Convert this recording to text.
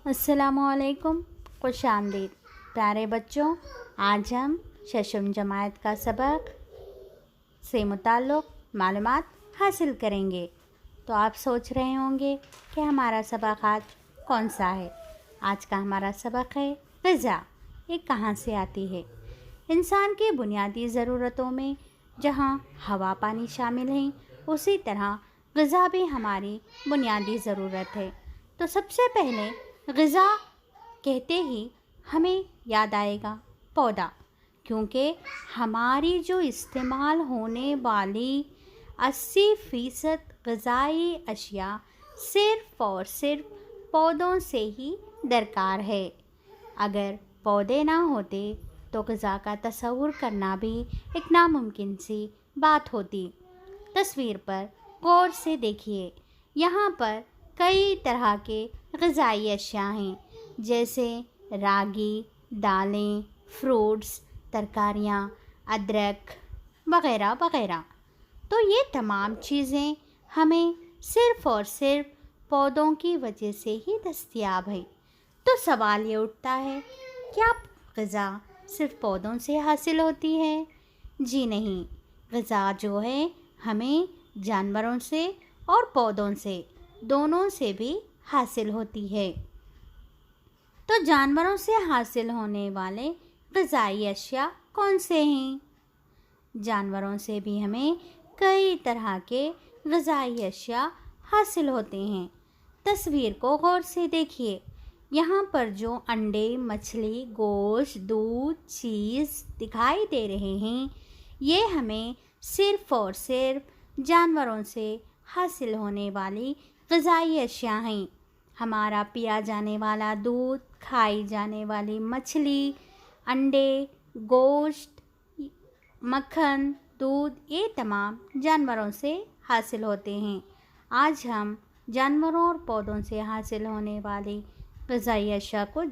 अस्सलामु अलैकुम, खुश आमदीद प्यारे बच्चों। आज हम शशम जमात का सबक से मुताल्लिक़ मालूमात हासिल करेंगे। तो आप सोच रहे होंगे कि हमारा सबक आज कौन सा है। आज का हमारा सबक है ग़िज़ा। ये कहाँ से आती है? इंसान की बुनियादी ज़रूरतों में जहाँ हवा पानी शामिल हैं, उसी तरह ग़िज़ा भी हमारी बुनियादी ज़रूरत है। तो सबसे पहले ग़िज़ा कहते ही हमें याद आएगा पौधा, क्योंकि हमारी जो इस्तेमाल होने वाली 80% ग़िज़ाई अशिया सिर्फ़ और सिर्फ पौधों से ही दरकार है। अगर पौधे ना होते तो ग़िज़ा का तसव्वुर करना भी एक नामुमकिन सी बात होती। तस्वीर पर गौर से देखिए, यहाँ पर कई तरह के ग़िज़ाई अशिया हैं, जैसे रागी, दालें, फ्रूट्स, तरकारियाँ, अदरक वग़ैरह वग़ैरह। तो ये तमाम चीज़ें हमें सिर्फ़ और सिर्फ पौधों की वजह से ही दस्तयाब है। तो सवाल ये उठता है, क्या ग़िज़ा सिर्फ़ पौधों से हासिल होती है? जी नहीं, ग़िज़ा जो है हमें जानवरों से और पौधों से दोनों से भी हासिल होती है। तो जानवरों से हासिल होने वाले ग़िज़ाई अशिया कौन से हैं? जानवरों से भी हमें कई तरह के ग़िज़ाई अशिया हासिल होते हैं। तस्वीर को गौर से देखिए, यहाँ पर जो अंडे, मछली, गोश्त, दूध, चीज़ दिखाई दे रहे हैं, ये हमें सिर्फ़ और सिर्फ जानवरों से हासिल होने वाली ग़िज़ाई अशिया हैं। हमारा पिया जाने वाला दूध, खाई जाने वाली मछली, अंडे, गोश्त, मक्खन, दूध, ये तमाम जानवरों से हासिल होते हैं। आज हम जानवरों और पौधों से हासिल होने वाली ग़िज़ाई अशिया को